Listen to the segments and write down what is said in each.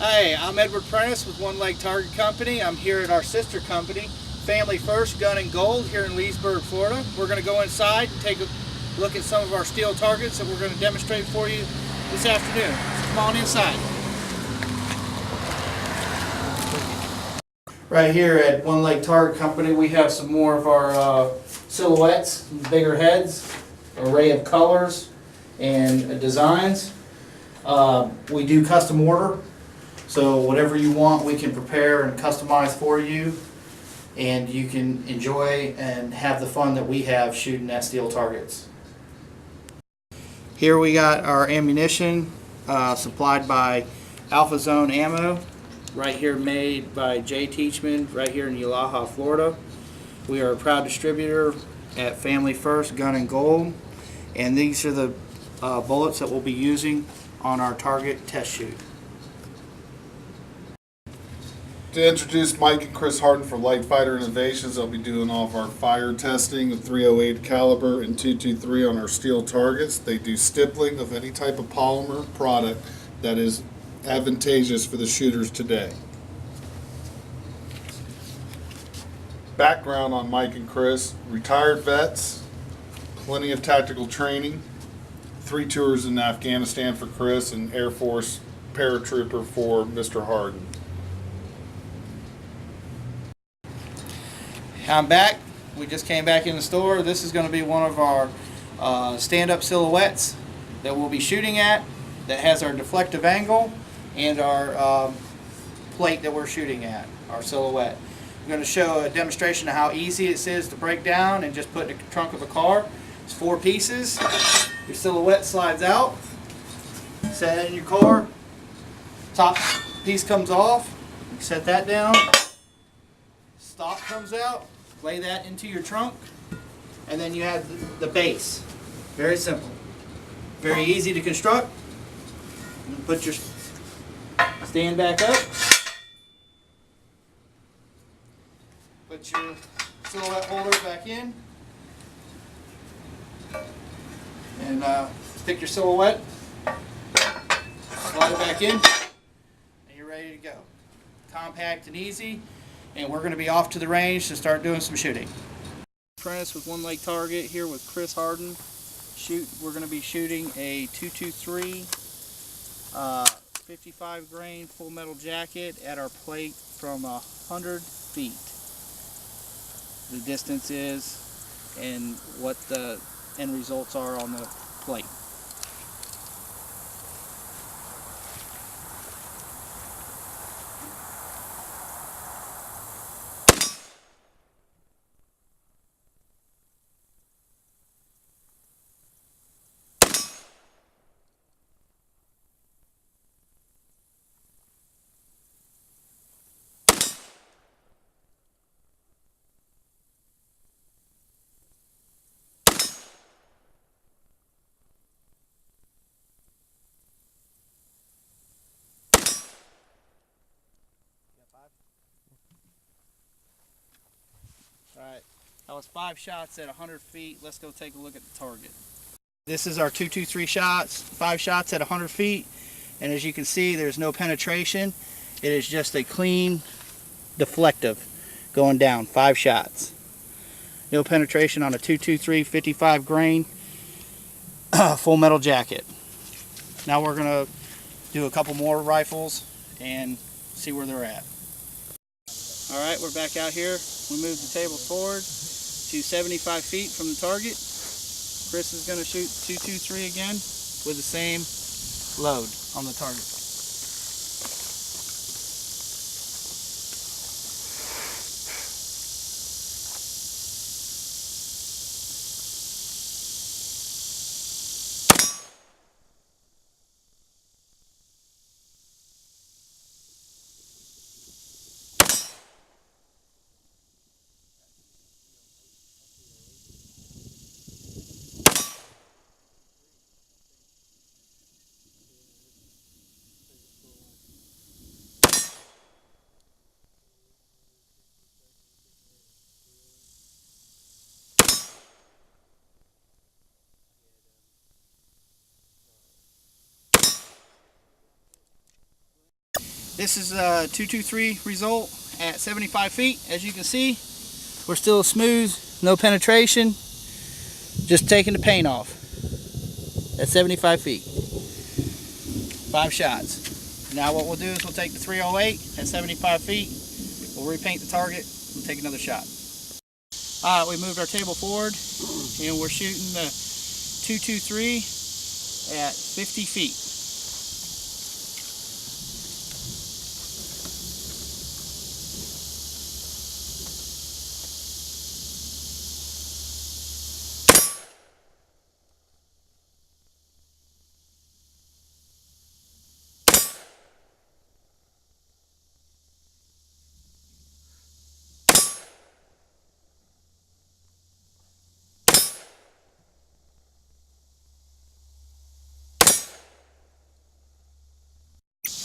Hi, I'm Edward Prentice with One Leg Target Company. I'm here at our sister company, Family First Gun and Gold, here in Leesburg, Florida. We're going to go inside and take a look at some of our steel targets that we're going to demonstrate for you this afternoon. So come on inside. Right here at One Leg Target Company, we have some more of our silhouettes, bigger heads, array of colors and designs. We do custom order. So whatever you want, we can prepare and customize for you, and you can enjoy and have the fun that we have shooting at steel targets. Here we got our ammunition supplied by Alpha Zone Ammo, right here made by Jay Teachman, right here in Eulaha, Florida. We are a proud distributor at Family First Gun and Gold, and these are the bullets that we'll be using on our target test shoot. To introduce Mike and Chris Harden for Light Fighter Innovations, they'll be doing all of our fire testing of .308 caliber and .223 on our steel targets. They do stippling of any type of polymer product that is advantageous for the shooters today. Background on Mike and Chris: retired vets, plenty of tactical training, 3 tours in Afghanistan for Chris, and Air Force paratrooper for Mr. Harden. I'm back. We just came back in the store. This is going to be one of our stand-up silhouettes that we'll be shooting at, that has our deflective angle and our plate that we're shooting at, our silhouette. I'm going to show a demonstration of how easy it is to break down and just put in the trunk of a car. It's 4 pieces. Your silhouette slides out. Set it in your car. Top piece comes off. You set that down. Stock comes out. Lay that into your trunk, and then you have the base. Very simple, very easy to construct. You put your stand back up, put your silhouette holder back in, and pick your silhouette, slide it back in, and you're ready to go. Compact and easy. And we're going to be off to the range to start doing some shooting. Prentice with One Leg Target here with Chris Harden. We're going to be shooting a .223 55 grain full metal jacket at our plate from 100 feet. The distance is and what the end results are on the plate. Alright, that was 5 shots at 100 feet. Let's go take a look at the target. This is our .223 shots, 5 shots at 100 feet. And as you can see, there's no penetration. It is just a clean deflective going down, 5 shots. No penetration on a .223 55 grain full metal jacket. Now we're going to do a couple more rifles and see where they're at. Alright, we're back out here. We moved the table forward to 75 feet from the target. Chris is going to shoot .223 again with the same load on the target. This is a 223 result at 75 feet. As you can see, we're still smooth, no penetration, just taking the paint off at 75 feet. 5 shots. Now what we'll do is we'll take the 308 at 75 feet, we'll repaint the target, and take another shot. Alright, we moved our table forward and we're shooting the 223 at 50 feet.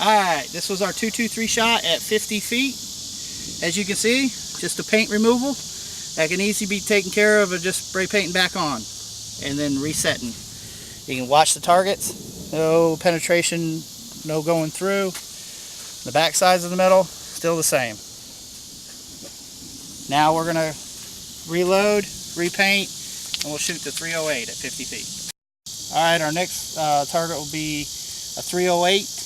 Alright, this was our 223 shot at 50 feet. As you can see, just a paint removal that can easily be taken care of just spray painting back on and then resetting. You can watch the targets, no penetration, no going through. The back sides of the metal, still the same. Now we're going to reload, repaint, and we'll shoot the 308 at 50 feet. Alright, our next target will be a 308.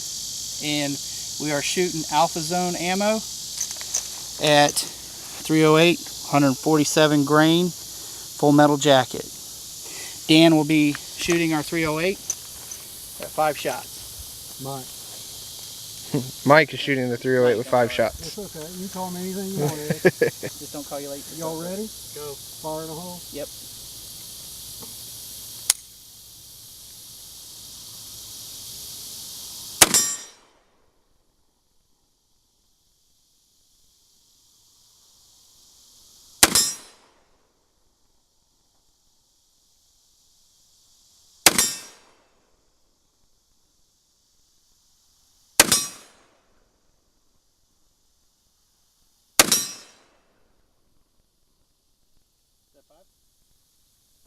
And we are shooting Alpha Zone ammo at 308, 147 grain, full metal jacket. Dan will be shooting our 308 at 5 shots. Mike is shooting the 308 with 5 shots. It's okay. You call me anything you want, Ed. Just don't call you late. Y'all ready? Go. Fire in the hole? Yep.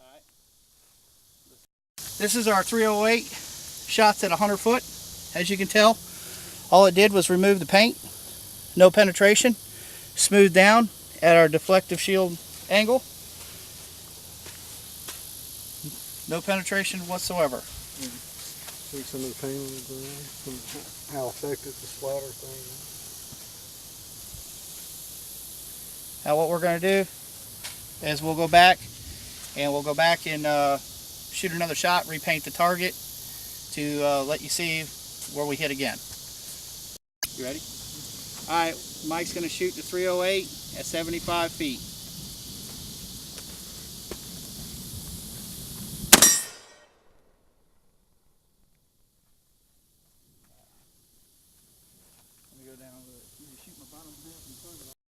Alright. This is our 308 shots at 100 foot. As you can tell, all it did was remove the paint, no penetration, smooth down at our deflective shield angle. No penetration whatsoever. See some of the paint on the ground, how effective the splatter thing is. Now what we're going to do is we'll go back and shoot another shot, repaint the target to let you see where we hit again. You ready? Alright, Mike's going to shoot the 308 at 75 feet.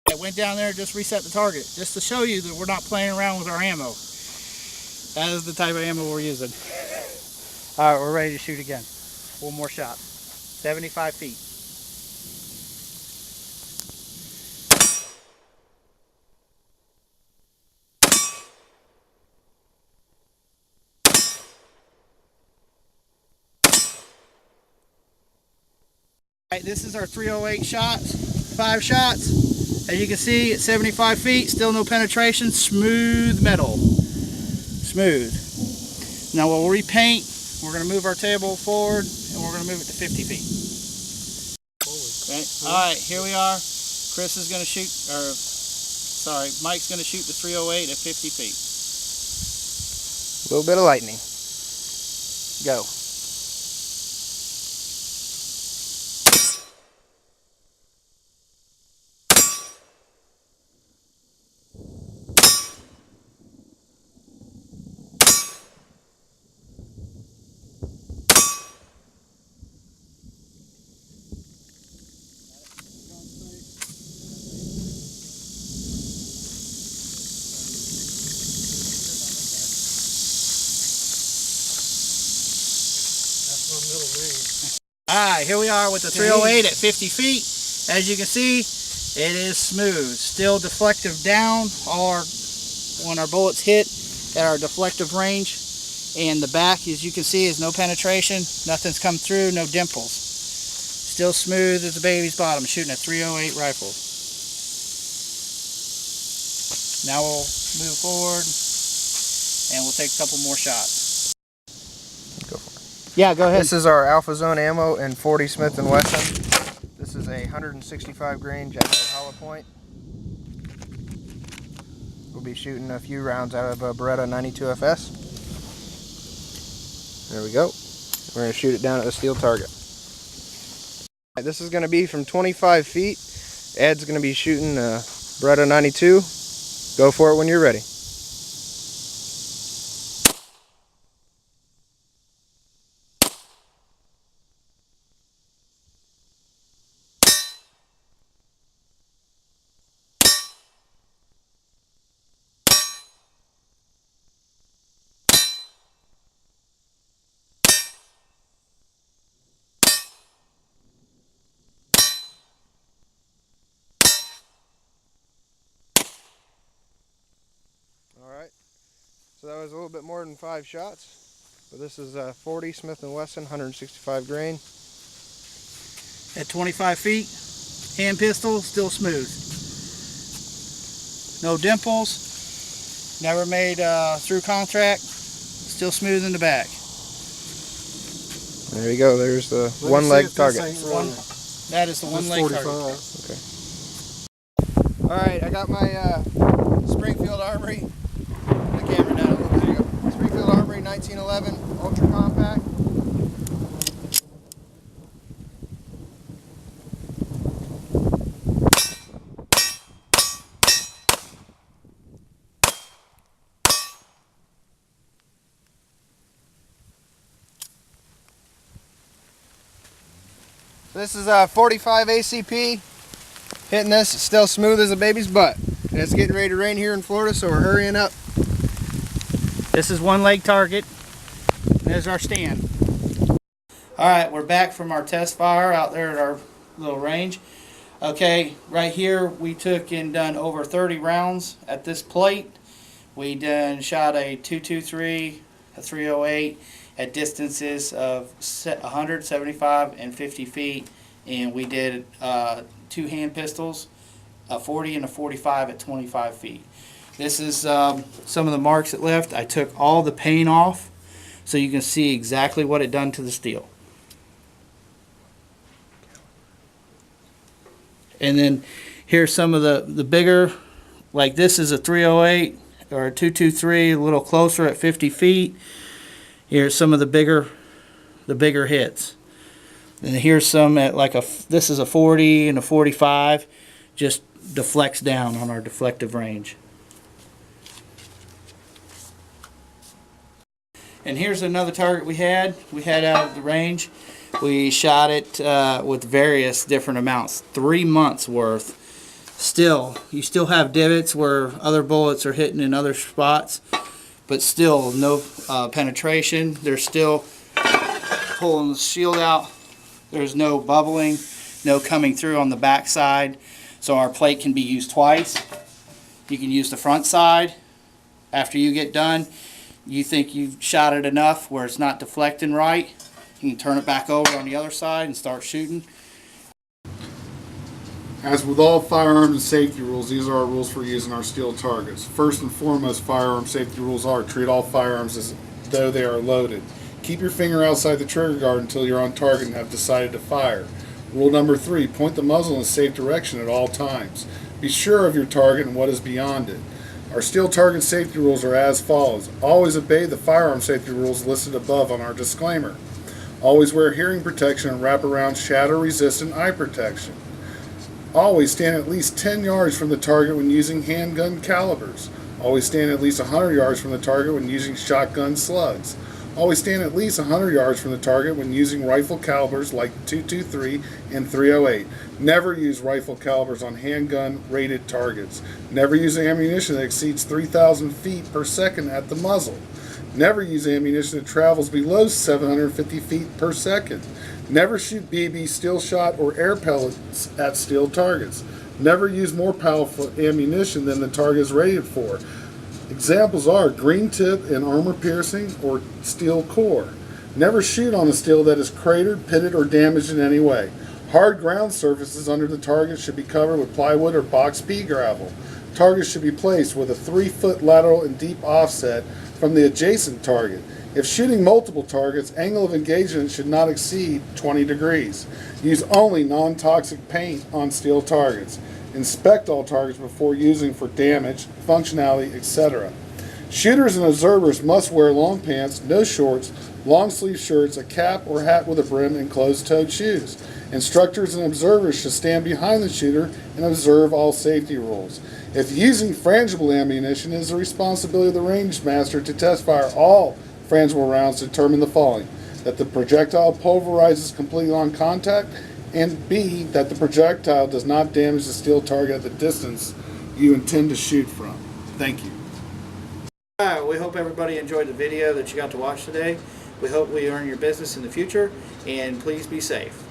I went down there and just reset the target, just to show you that we're not playing around with our ammo. That is the type of ammo we're using. Alright, we're ready to shoot again. One more shot. 75 feet. Alright, this is our 308 shots. 5 shots. As you can see, at 75 feet, still no penetration, smooth metal. Smooth. Now we'll repaint. We're going to move our table forward and we're going to move it to 50 feet. Okay. Alright, here we are. Chris is going to shoot, Mike's going to shoot the 308 at 50 feet. A little bit of lightning. Go. Alright, here we are with the 308 at 50 feet. As you can see, it is smooth. Still deflective down. When our bullets hit at our deflective range. And the back, as you can see, is no penetration. Nothing's come through, no dimples. Still smooth as a baby's bottom, shooting a 308 rifle. Now we'll move forward and we'll take a couple more shots. Go for it. Yeah, go ahead. This is our Alpha Zone ammo in 40 Smith & Wesson. This is a 165 grain Jackson hollow point. We'll be shooting a few rounds out of a Beretta 92 FS. There we go. We're going to shoot it down at the steel target. This is going to be from 25 feet. Ed's going to be shooting a Beretta 92. Go for it when you're ready. Alright, so that was a little bit more than 5 shots, but this is a 40 Smith & Wesson 165 grain. At 25 feet, hand pistol, still smooth. No dimples, never made through contract, still smooth in the back. There you go, there's the Let me one see leg if this target. ain't One, really- that is the one this leg 45. target. Alright, I got my Springfield Armory. The camera down a little bit. There you go. Springfield Armory 1911 Ultra Compact. This is a 45 ACP. Hitting this, it's still smooth as a baby's butt. And it's getting ready to rain here in Florida, so we're hurrying up. This is one leg target. There's our stand. Alright, we're back from our test fire out there at our little range. Okay, right here we took and done over 30 rounds at this plate. We done shot a 223, a 308 at distances of 100, 75, and 50 feet. And we did 2 hand pistols, a 40 and a 45 at 25 feet. This is some of the marks it left. I took all the paint off so you can see exactly what it done to the steel. And then here's some of the bigger, like this is a 308 or a 223, a little closer at 50 feet. Here's some of the bigger hits. And here's some at like this is a 40 and a 45, just deflects down on our deflective range. And here's another target we had out of the range. We shot it with various different amounts, 3 months worth. You still have divots where other bullets are hitting in other spots, but still no penetration. They're still pulling the shield out. There's no bubbling, no coming through on the back side. So our plate can be used twice. You can use the front side. After you get done, you think you've shot it enough where it's not deflecting right, you can turn it back over on the other side and start shooting. As with all firearms and safety rules, these are our rules for using our steel targets. First and foremost, firearm safety rules are treat all firearms as though they are loaded. Keep your finger outside the trigger guard until you're on target and have decided to fire. Rule number 3, point the muzzle in a safe direction at all times. Be sure of your target and what is beyond it. Our steel target safety rules are as follows. Always obey the firearm safety rules listed above on our disclaimer. Always wear hearing protection and wrap around shatter-resistant eye protection. Always stand at least 10 yards from the target when using handgun calibers. Always stand at least 100 yards from the target when using shotgun slugs. Always stand at least 100 yards from the target when using rifle calibers like 223 and 308. Never use rifle calibers on handgun rated targets. Never use ammunition that exceeds 3,000 feet per second at the muzzle. Never use ammunition that travels below 750 feet per second. Never shoot BB, steel shot, or air pellets at steel targets. Never use more powerful ammunition than the target is rated for. Examples are green tip and armor piercing or steel core. Never shoot on a steel that is cratered, pitted, or damaged in any way. Hard ground surfaces under the target should be covered with plywood or box pea gravel. Targets should be placed with a 3-foot lateral and deep offset from the adjacent target. If shooting multiple targets, angle of engagement should not exceed 20 degrees. Use only non-toxic paint on steel targets. Inspect all targets before using for damage, functionality, etc. Shooters and observers must wear long pants, no shorts, long sleeve shirts, a cap or hat with a brim, and closed-toed shoes. Instructors and observers should stand behind the shooter and observe all safety rules. If using frangible ammunition, it is the responsibility of the range master to test fire all frangible rounds to determine the following: that the projectile pulverizes completely on contact, and B, that the projectile does not damage the steel target at the distance you intend to shoot from. Thank you. Alright, we hope everybody enjoyed the video that you got to watch today. We hope we earn your business in the future, and please be safe.